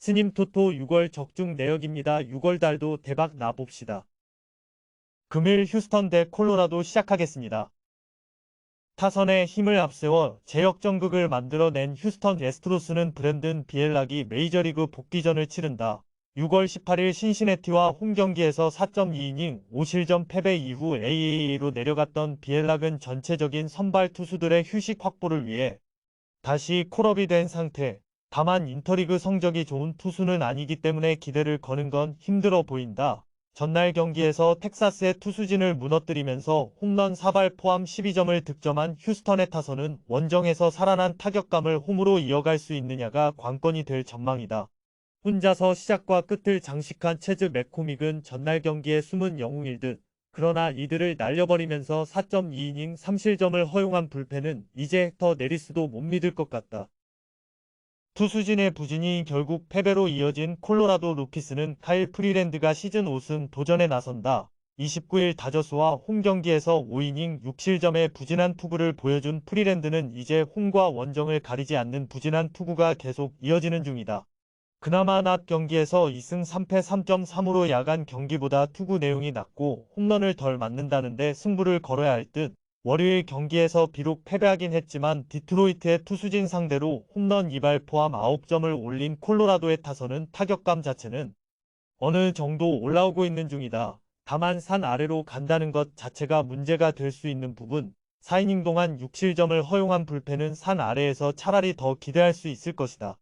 스님 토토 6월 적중 내역입니다. 6월 달도 대박 나봅시다. 금일 휴스턴 대 콜로라도 시작하겠습니다. 타선에 힘을 앞세워 제역전극을 만들어낸 휴스턴 애스트로스는 브랜든 비엘락이 메이저리그 복귀전을 치른다. 6월 18일 신시내티와 홈경기에서 4.2이닝 5실점 패배 이후 AAA로 내려갔던 비엘락은 전체적인 선발 투수들의 휴식 확보를 위해 다시 콜업이 된 상태. 다만 인터리그 성적이 좋은 투수는 아니기 때문에 기대를 거는 건 힘들어 보인다. 전날 경기에서 텍사스의 투수진을 무너뜨리면서 홈런 4발 포함 12점을 득점한 휴스턴의 타선은 원정에서 살아난 타격감을 홈으로 이어갈 수 있느냐가 관건이 될 전망이다. 혼자서 시작과 끝을 장식한 체즈 맥코믹은 전날 경기에 숨은 영웅일 듯. 그러나 이들을 날려버리면서 4.2이닝 3실점을 허용한 불펜은 이제 헥터 내리스도 못 믿을 것 같다. 투수진의 부진이 결국 패배로 이어진 콜로라도 로키스는 카일 프리랜드가 시즌 5승 도전에 나선다. 29일 다저스와 홈경기에서 5이닝 6실점의 부진한 투구를 보여준 프리랜드는 이제 홈과 원정을 가리지 않는 부진한 투구가 계속 이어지는 중이다. 그나마 낮 경기에서 2승 3패 3.3으로 야간 경기보다 투구 내용이 낮고 홈런을 덜 맞는다는데 승부를 걸어야 할 듯. 월요일 경기에서 비록 패배하긴 했지만 디트로이트의 투수진 상대로 홈런 2발 포함 9점을 올린 콜로라도의 타선은 타격감 자체는 어느 정도 올라오고 있는 중이다. 다만 산 아래로 간다는 것 자체가 문제가 될 수 있는 부분. 4이닝 동안 6실점을 허용한 불펜은 산 아래에서 차라리 더 기대할 수 있을 것이다.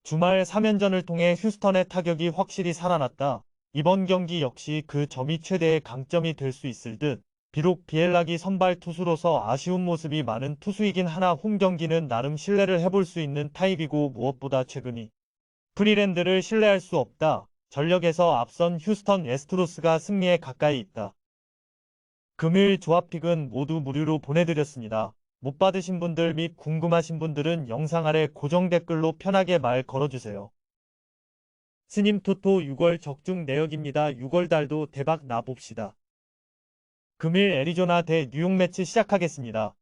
주말 3연전을 통해 휴스턴의 타격이 확실히 살아났다. 이번 경기 역시 그 점이 최대의 강점이 될 수 있을 듯. 비록 비엘락이 선발 투수로서 아쉬운 모습이 많은 투수이긴 하나 홈경기는 나름 신뢰를 해볼 수 있는 타입이고 무엇보다 최근이 프리랜드를 신뢰할 수 없다. 전력에서 앞선 휴스턴 애스트로스가 승리에 가까이 있다. 금일 조합픽은 모두 무료로 보내드렸습니다. 못 받으신 분들 및 궁금하신 분들은 영상 아래 고정 댓글로 편하게 말 걸어주세요. 스님 토토 6월 적중 내역입니다. 6월 달도 대박 나봅시다. 금일 애리조나 대 뉴욕 매치 시작하겠습니다.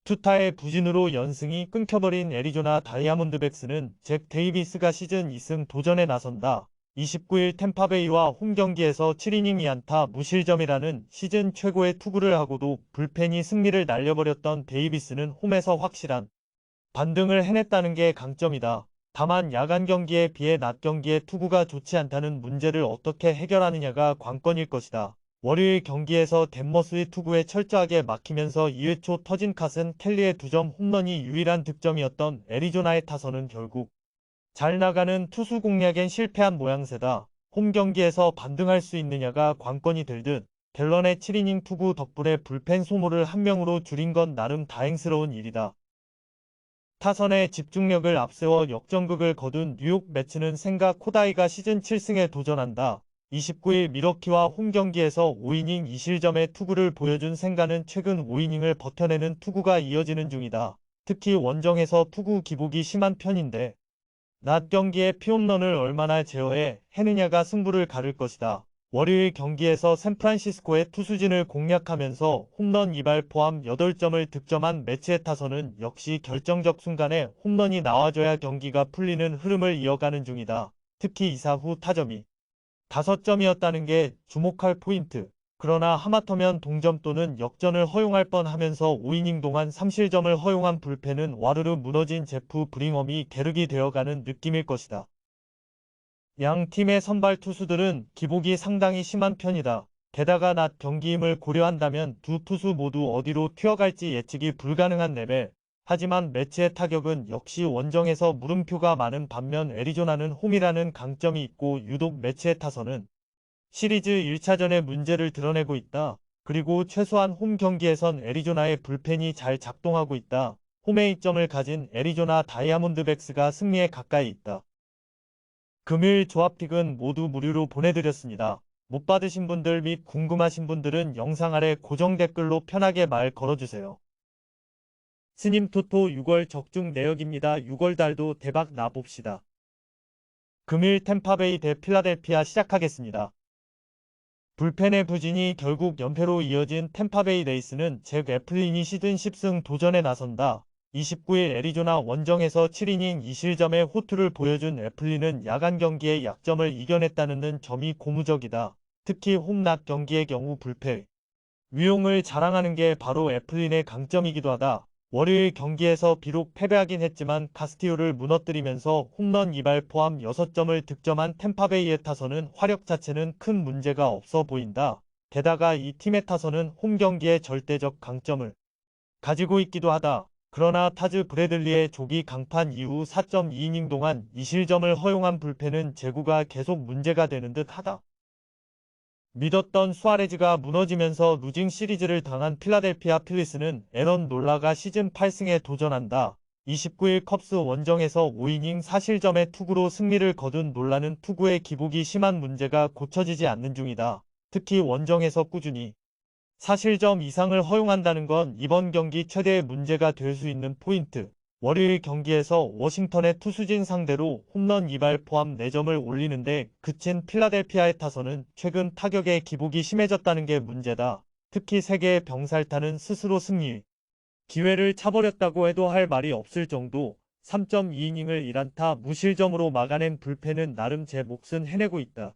투타의 부진으로 연승이 끊겨버린 애리조나 다이아몬드백스는 잭 데이비스가 시즌 2승 도전에 나선다. 29일 템파베이와 홈경기에서 7이닝 2안타 무실점이라는 시즌 최고의 투구를 하고도 불펜이 승리를 날려버렸던 데이비스는 홈에서 확실한 반등을 해냈다는 게 강점이다. 다만 야간 경기에 비해 낮 경기의 투구가 좋지 않다는 문제를 어떻게 해결하느냐가 관건일 것이다. 월요일 경기에서 댄머스의 투구에 철저하게 막히면서 2회 초 터진 컷은 켈리의 2점 홈런이 유일한 득점이었던 애리조나의 타선은 결국 잘 나가는 투수 공략엔 실패한 모양새다. 홈 경기에서 반등할 수 있느냐가 관건이 될 듯. 갤런의 7이닝 투구 덕분에 불펜 소모를 한 명으로 줄인 건 나름 다행스러운 일이다. 타선의 집중력을 앞세워 역전극을 거둔 뉴욕 매츠는 생가 코다이가 시즌 7승에 도전한다. 29일 미러키와 홈경기에서 5이닝 2실점의 투구를 보여준 생가는 최근 5이닝을 버텨내는 투구가 이어지는 중이다. 특히 원정에서 투구 기복이 심한 편인데 낮 경기에 피홈런을 얼마나 제어해 해느냐가 승부를 가를 것이다. 월요일 경기에서 샌프란시스코의 투수진을 공략하면서 홈런 2발 포함 8점을 득점한 매치의 타선은 역시 결정적 순간에 홈런이 나와줘야 경기가 풀리는 흐름을 이어가는 중이다. 특히 2사 후 타점이 5점이었다는 게 주목할 포인트. 그러나 하마터면 동점 또는 역전을 허용할 뻔하면서 5이닝 동안 3실점을 허용한 불펜은 와르르 무너진 제프 브링엄이 게르기 되어가는 느낌일 것이다. 양 팀의 선발 투수들은 기복이 상당히 심한 편이다. 게다가 낮 경기임을 고려한다면 두 투수 모두 어디로 튀어갈지 예측이 불가능한 레벨. 하지만 매치의 타격은 역시 원정에서 물음표가 많은 반면 애리조나는 홈이라는 강점이 있고 유독 매치의 타선은 시리즈 1차전의 문제를 드러내고 있다. 그리고 최소한 홈 경기에선 애리조나의 불펜이 잘 작동하고 있다. 홈에 이점을 가진 애리조나 다이아몬드백스가 승리에 가까이 있다. 금일 조합픽은 모두 무료로 보내드렸습니다. 못 받으신 분들 및 궁금하신 분들은 영상 아래 고정 댓글로 편하게 말 걸어주세요. 스님 토토 6월 적중 내역입니다. 6월 달도 대박 나봅시다. 금일 템파베이 대 필라델피아 시작하겠습니다. 불펜의 부진이 결국 연패로 이어진 템파베이 레이스는 잭 애플린이 시즌 10승 도전에 나선다. 29일 애리조나 원정에서 7이닝 2실점의 호투를 보여준 애플리는 야간 경기의 약점을 이겨냈다는 점이 고무적이다. 특히 홈낮 경기의 경우 불패 위용을 자랑하는 게 바로 애플린의 강점이기도 하다. 월요일 경기에서 비록 패배하긴 했지만 카스티오를 무너뜨리면서 홈런 2발 포함 6점을 득점한 템파베이의 타선은 화력 자체는 큰 문제가 없어 보인다. 게다가 이 팀의 타선은 홈 경기의 절대적 강점을 가지고 있기도 하다. 그러나 타즈 브래들리의 조기 강판 이후 4.2이닝 동안 2실점을 허용한 불펜은 제구가 계속 문제가 되는 듯 하다. 믿었던 수아레즈가 무너지면서 루징 시리즈를 당한 필라델피아 필리스는 에런 놀라가 시즌 8승에 도전한다. 29일 컵스 원정에서 5이닝 4실점의 투구로 승리를 거둔 놀라는 투구의 기복이 심한 문제가 고쳐지지 않는 중이다. 특히 원정에서 꾸준히 4실점 이상을 허용한다는 건 이번 경기 최대의 문제가 될 수 있는 포인트. 월요일 경기에서 워싱턴의 투수진 상대로 홈런 2발 포함 4점을 올리는데 그친 필라델피아의 타선은 최근 타격의 기복이 심해졌다는 게 문제다. 특히 세계의 병살타는 스스로 승리 기회를 차버렸다고 해도 할 말이 없을 정도 3.2이닝을 1안타 무실점으로 막아낸 불펜은 나름 제 몫은 해내고 있다.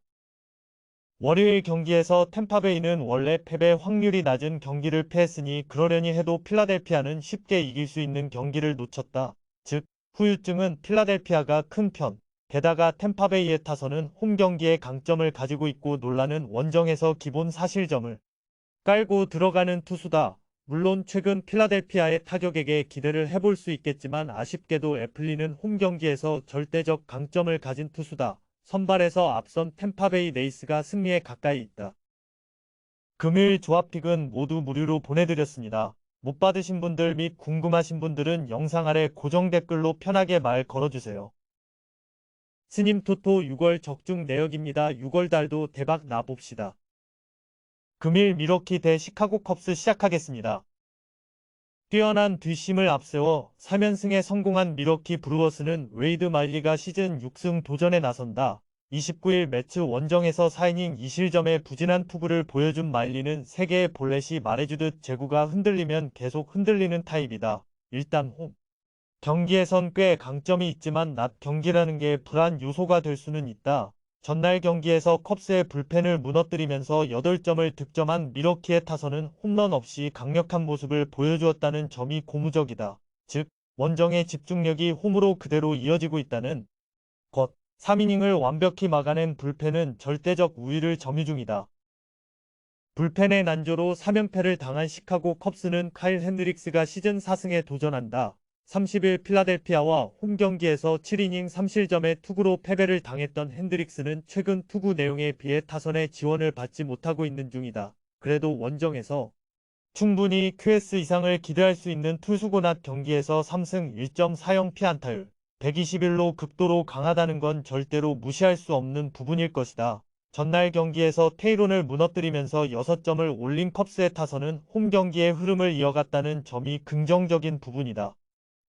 월요일 경기에서 템파베이는 원래 패배 확률이 낮은 경기를 패했으니 그러려니 해도 필라델피아는 쉽게 이길 수 있는 경기를 놓쳤다. 즉, 후유증은 필라델피아가 큰 편. 게다가 템파베이의 타선은 홈 경기에 강점을 가지고 있고 놀라는 원정에서 기본 사실점을 깔고 들어가는 투수다. 물론 최근 필라델피아의 타격에게 기대를 해볼 수 있겠지만 아쉽게도 애플리는 홈 경기에서 절대적 강점을 가진 투수다. 선발에서 앞선 템파베이 레이스가 승리에 가까이 있다. 금일 조합픽은 모두 무료로 보내드렸습니다. 못 받으신 분들 및 궁금하신 분들은 영상 아래 고정 댓글로 편하게 말 걸어주세요. 스님 토토 6월 적중 내역입니다. 6월달도 대박 나봅시다. 금일 미러키 대 시카고 컵스 시작하겠습니다. 뛰어난 뒷심을 앞세워 3연승에 성공한 미러키 브루어스는 웨이드 말리가 시즌 6승 도전에 나선다. 29일 매치 원정에서 4이닝 2실점의 부진한 투구를 보여준 말리는 세계의 볼넷이 말해주듯 제구가 흔들리면 계속 흔들리는 타입이다. 일단 홈 경기에선 꽤 강점이 있지만 낮 경기라는 게 불안 요소가 될 수는 있다. 전날 경기에서 컵스의 불펜을 무너뜨리면서 8점을 득점한 미러키의 타선은 홈런 없이 강력한 모습을 보여주었다는 점이 고무적이다. 즉, 원정의 집중력이 홈으로 그대로 이어지고 있다는 것. 3이닝을 완벽히 막아낸 불펜은 절대적 우위를 점유 중이다. 불펜의 난조로 3연패를 당한 시카고 컵스는 카일 핸드릭스가 시즌 4승에 도전한다. 30일 필라델피아와 홈 경기에서 7이닝 3실점의 투구로 패배를 당했던 핸드릭스는 최근 투구 내용에 비해 타선의 지원을 받지 못하고 있는 중이다. 그래도 원정에서 충분히 QS 이상을 기대할 수 있는 투수고 낮 경기에서 3승 1.40 피안타율 121로 극도로 강하다는 건 절대로 무시할 수 없는 부분일 것이다. 전날 경기에서 테이론을 무너뜨리면서 6점을 올린 컵스의 타선은 홈 경기의 흐름을 이어갔다는 점이 긍정적인 부분이다.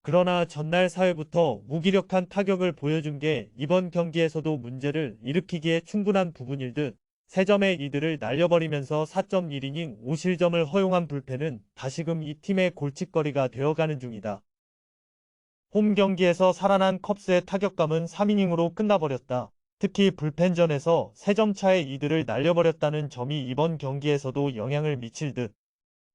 그러나 전날 4회부터 무기력한 타격을 보여준 게 이번 경기에서도 문제를 일으키기에 충분한 부분일 듯 3점의 리드를 날려버리면서 4.1이닝 5실점을 허용한 불펜은 다시금 이 팀의 골칫거리가 되어가는 중이다. 홈 경기에서 살아난 컵스의 타격감은 3이닝으로 끝나버렸다. 특히 불펜전에서 3점 차의 리드를 날려버렸다는 점이 이번 경기에서도 영향을 미칠 듯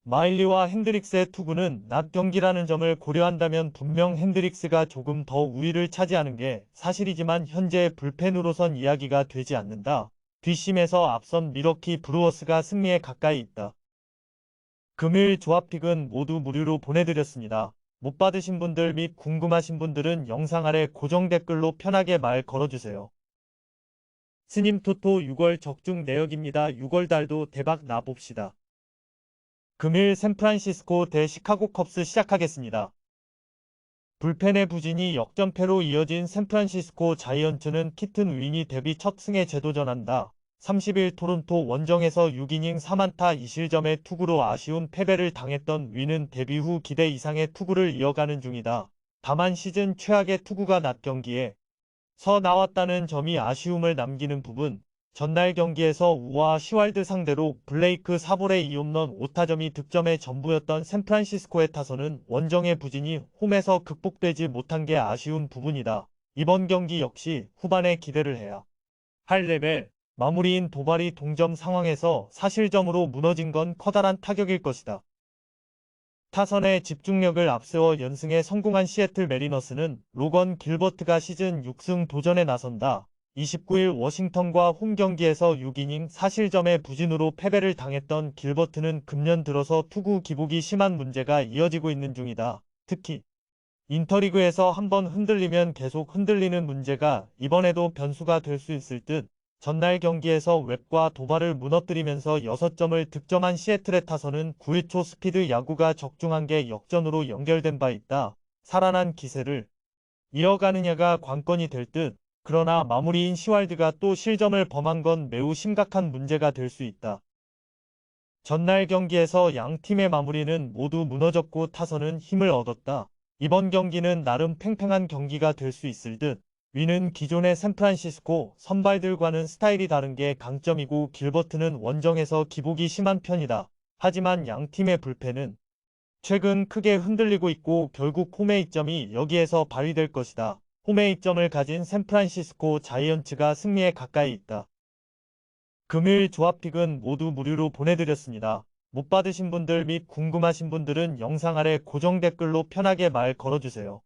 마일리와 핸드릭스의 투구는 낮 경기라는 점을 고려한다면 분명 핸드릭스가 조금 더 우위를 차지하는 게 사실이지만 현재 불펜으로선 이야기가 되지 않는다. 뒷심에서 앞선 미러키 브루어스가 승리에 가까이 있다. 금일 조합픽은 모두 무료로 보내드렸습니다. 못 받으신 분들 및 궁금하신 분들은 영상 아래 고정 댓글로 편하게 말 걸어주세요. 스님 토토 6월 적중 내역입니다. 6월달도 대박 나봅시다. 금일 샌프란시스코 대 시카고 컵스 시작하겠습니다. 불펜의 부진이 역전패로 이어진 샌프란시스코 자이언츠는 키튼 윈이 데뷔 첫 승에 재도전한다. 30일 토론토 원정에서 6이닝 3안타 2실점의 투구로 아쉬운 패배를 당했던 윈은 데뷔 후 기대 이상의 투구를 이어가는 중이다. 다만 시즌 최악의 투구가 낮 경기에 서 나왔다는 점이 아쉬움을 남기는 부분. 전날 경기에서 우와 시왈드 상대로 블레이크 사볼의 2홈런 5타점이 득점의 전부였던 샌프란시스코의 타선은 원정의 부진이 홈에서 극복되지 못한 게 아쉬운 부분이다. 이번 경기 역시 후반에 기대를 해야 할 레벨 마무리인 도발이 동점 상황에서 사실점으로 무너진 건 커다란 타격일 것이다. 타선의 집중력을 앞세워 연승에 성공한 시애틀 메리너스는 로건 길버트가 시즌 6승 도전에 나선다. 29일 워싱턴과 홈 경기에서 6이닝 사실점의 부진으로 패배를 당했던 길버트는 금년 들어서 투구 기복이 심한 문제가 이어지고 있는 중이다. 특히 인터리그에서 한번 흔들리면 계속 흔들리는 문제가 이번에도 변수가 될 수 있을 듯. 전날 경기에서 웹과 도발을 무너뜨리면서 6점을 득점한 시애틀의 타선은 9회 초 스피드 야구가 적중한 게 역전으로 연결된 바 있다. 살아난 기세를 이어가느냐가 관건이 될 듯. 그러나 마무리인 시왈드가 또 실점을 범한 건 매우 심각한 문제가 될 수 있다. 전날 경기에서 양 팀의 마무리는 모두 무너졌고 타선은 힘을 얻었다. 이번 경기는 나름 팽팽한 경기가 될 수 있을 듯. 위는 기존의 샌프란시스코 선발들과는 스타일이 다른 게 강점이고 길버트는 원정에서 기복이 심한 편이다. 하지만 양 팀의 불펜은 최근 크게 흔들리고 있고 결국 홈의 이점이 여기에서 발휘될 것이다. 홈의 이점을 가진 샌프란시스코 자이언츠가 승리에 가까이 있다. 금일 조합픽은 모두 무료로 보내드렸습니다. 못 받으신 분들 및 궁금하신 분들은 영상 아래 고정 댓글로 편하게 말 걸어주세요.